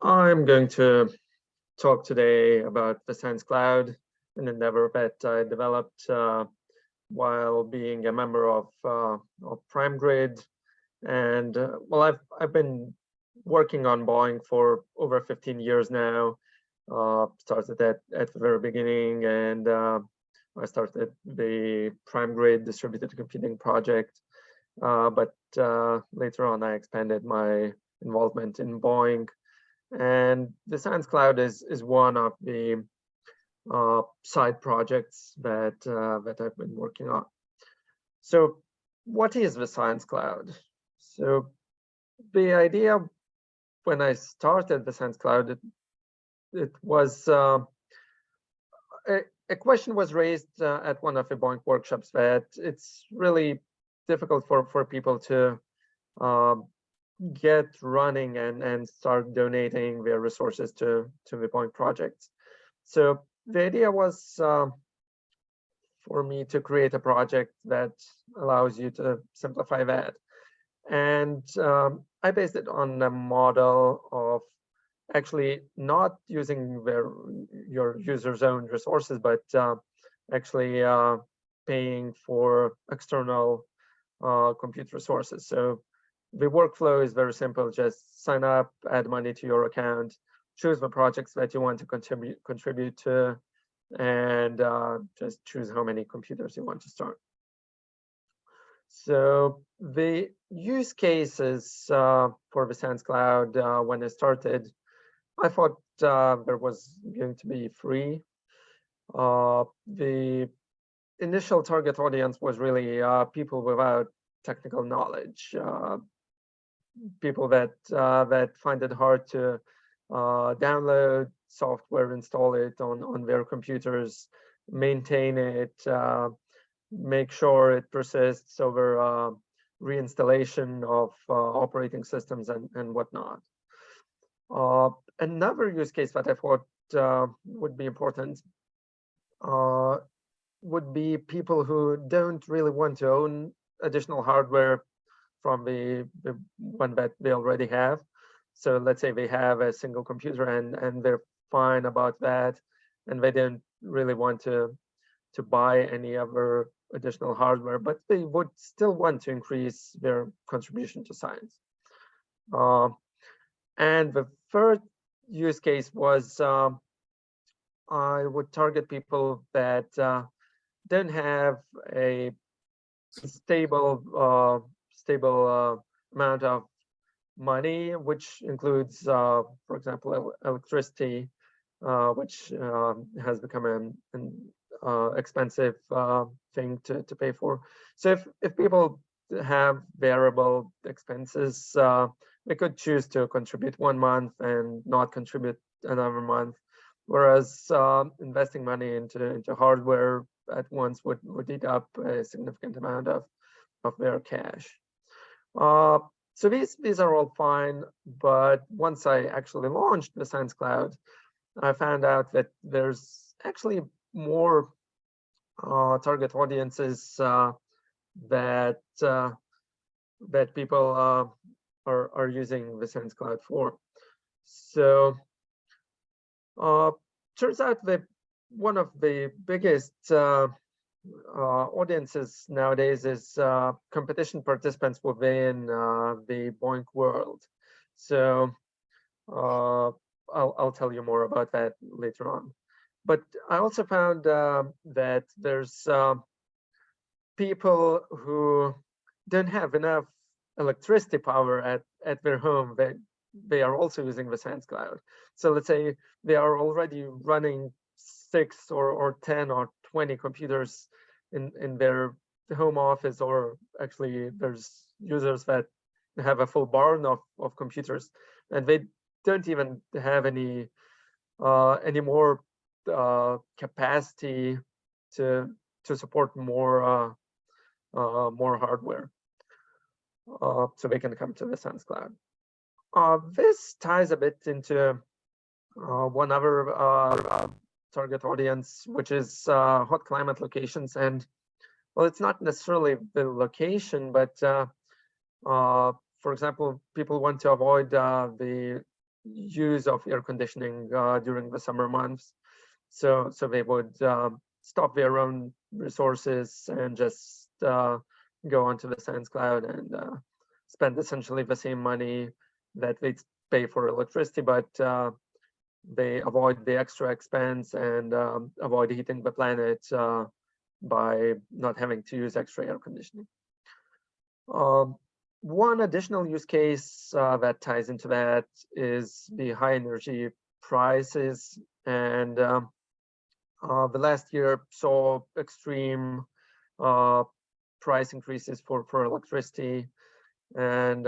I'm going to talk today about the Science Cloud, an endeavor that I developed while being a member of PrimeGrid. And well, I've been working on BOINC for over 15 years now. Started at the very beginning, and I started the PrimeGrid distributed computing project. But later on, I expanded my involvement in BOINC. And the Science Cloud is one of the side projects that I've been working on. So what is the Science Cloud? So the idea when I started the Science Cloud, it was a question was raised at one of the BOINC workshops that it's really difficult for people to get running and start donating their resources to the BOINC projects. So the idea was for me to create a project that allows you to simplify that. And I based it on a model of actually not using your user's own resources, but actually paying for external compute resources. So the workflow is very simple. Just sign up, add money to your account, choose the projects that you want to contribute to, and just choose how many computers you want to start. So the use cases for the Science Cloud, when I started, I thought there was going to be free. The initial target audience was really people without technical knowledge, people that find it hard to download software, install it on their computers, maintain it, make sure it persists over reinstallation of operating systems and whatnot. Another use case that I thought would be important would be people who don't really want to own additional hardware from the one that they already have. So let's say they have a single computer and they're fine about that, and they don't really want to buy any other additional hardware, but they would still want to increase their contribution to science. And the third use case was I would target people that don't have a stable amount of money, which includes, for example, electricity, which has become an expensive thing to pay for. So if people have variable expenses, they could choose to contribute 1 month and not contribute another month, whereas investing money into hardware at once would eat up a significant amount of their cash. So these are all fine, but once I actually launched the Science Cloud, I found out that there's actually more target audiences that people are using the Science Cloud for. So turns out that one of the biggest audiences nowadays is competition participants within the BOINC world. So I'll tell you more about that later on. But I also found that there's people who don't have enough electricity power at their home. They are also using the Science Cloud. So let's say they are already running 6 or 10 or 20 computers in their home office, or actually there's users that have a full barn of computers, and they don't even have any more capacity to support more hardware, so they can come to the Science Cloud. This ties a bit into one other target audience, which is hot climate locations. And well, it's not necessarily the location, but for example, people want to avoid the use of air conditioning during the summer months. So they would stop their own resources and just go onto the Sans cloud and spend essentially the same money that they pay for electricity, but they avoid the extra expense and avoid heating the planet by not having to use extra air conditioning. One additional use case that ties into that is the high energy prices, and the last year saw extreme price increases for electricity, and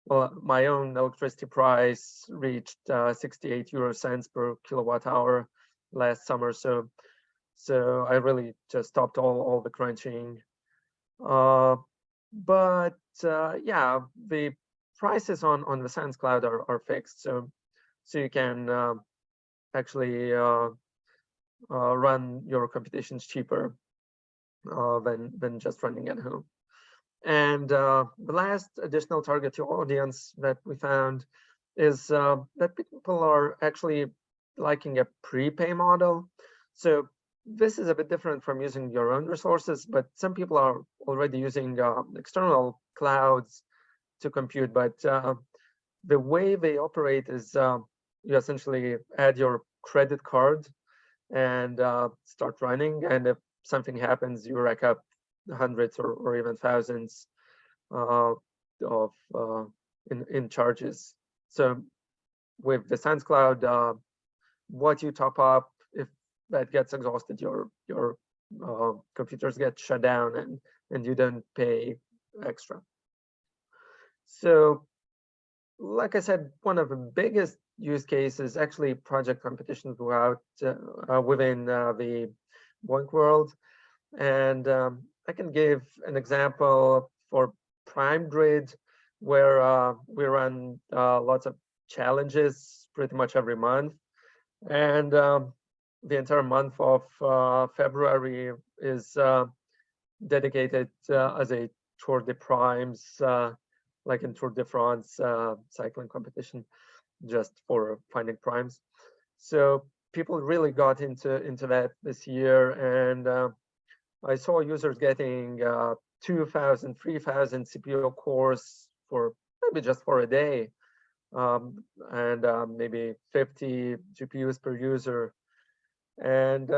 well, my own electricity price reached 68 euro cents per kilowatt hour last summer, so I really just stopped all the crunching. But yeah, the prices on the Sans cloud are fixed, so you can actually run your computations cheaper than just running at home. And the last additional target audience that we found is that people are actually liking a prepay model. So this is a bit different from using your own resources, but some people are already using external clouds to compute. But the way they operate is you essentially add your credit card and start running. And if something happens, you rack up hundreds or even thousands in charges. So with the Sans cloud, what you top up, if that gets exhausted, your computers get shut down and you don't pay extra. So like I said, one of the biggest use cases actually project competitions within the BOINC world. And I can give an example for Prime Grid, where we run lots of challenges pretty much every month. And the entire month of February is dedicated as a Tour de Primes, like in Tour de France cycling competition, just for finding primes. So people really got into that this year, and I saw users getting 2,000, 3,000 CPU cores for maybe just for a day, and maybe 50 GPUs per user. And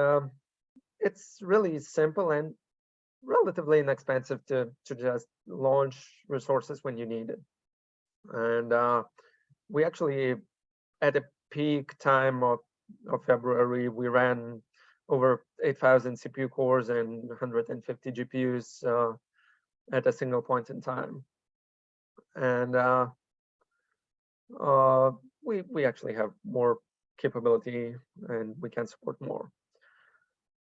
it's really simple and relatively inexpensive to just launch resources when you need it. And we actually, at a peak time of February, we ran over 8,000 CPU cores and 150 GPUs at a single point in time. And we actually have more capability and we can support more.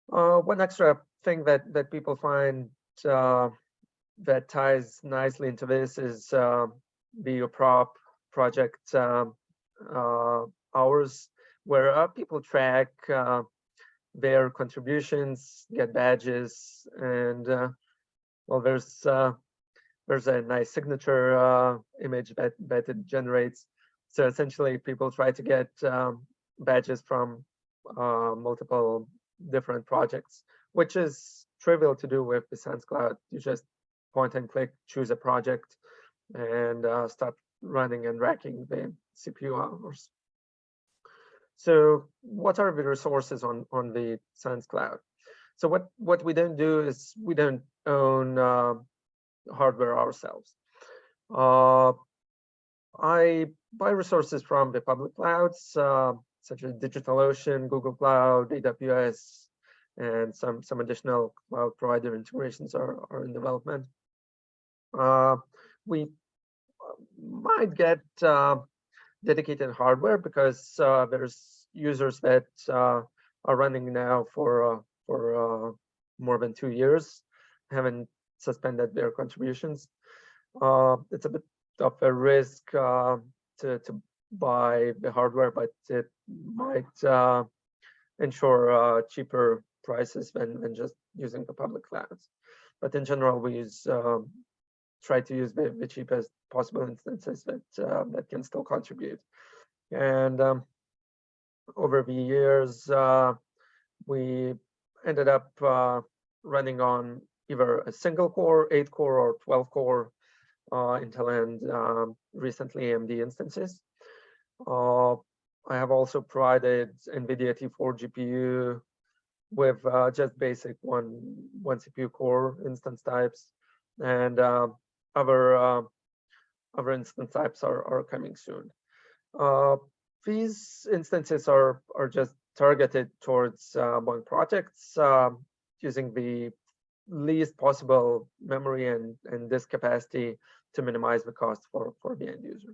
One extra thing that people find that ties nicely into this is the UProp project hours, where people track their contributions, get badges, and well, there's a nice signature image that it generates. So essentially, people try to get badges from multiple different projects, which is trivial to do with the Sans cloud. You just point and click, choose a project, and start running and racking the CPU hours. So what are the resources on the Sans cloud? So what we don't do is we don't own hardware ourselves. I buy resources from the public clouds, such as DigitalOcean, Google Cloud, AWS, and some additional cloud provider integrations are in development. We might get dedicated hardware because there's users that are running now for more than 2 years, haven't suspended their contributions. It's a bit of a risk to buy the hardware, but it might ensure cheaper prices than just using the public clouds. But in general, we try to use the cheapest possible instances that can still contribute. And over the years, we ended up running on either a single core, 8-core, or 12-core Intel and recently AMD instances. I have also provided NVIDIA T4 GPU with just basic one CPU core instance types, and other instance types are coming soon. These instances are just targeted towards BOINC projects using the least possible memory and disk capacity to minimize the cost for the end user.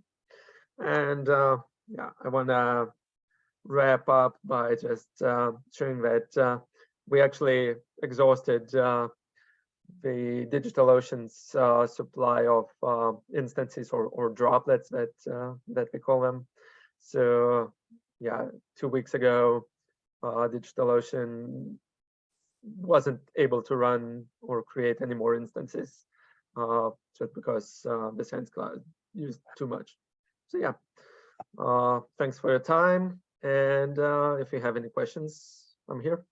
And yeah, I want to wrap up by just showing that we actually exhausted the DigitalOcean's supply of instances or droplets that we call them. So yeah, 2 weeks ago, DigitalOcean wasn't able to run or create any more instances just because the Science Cloud used too much. So yeah, thanks for your time. And if you have any questions, I'm here.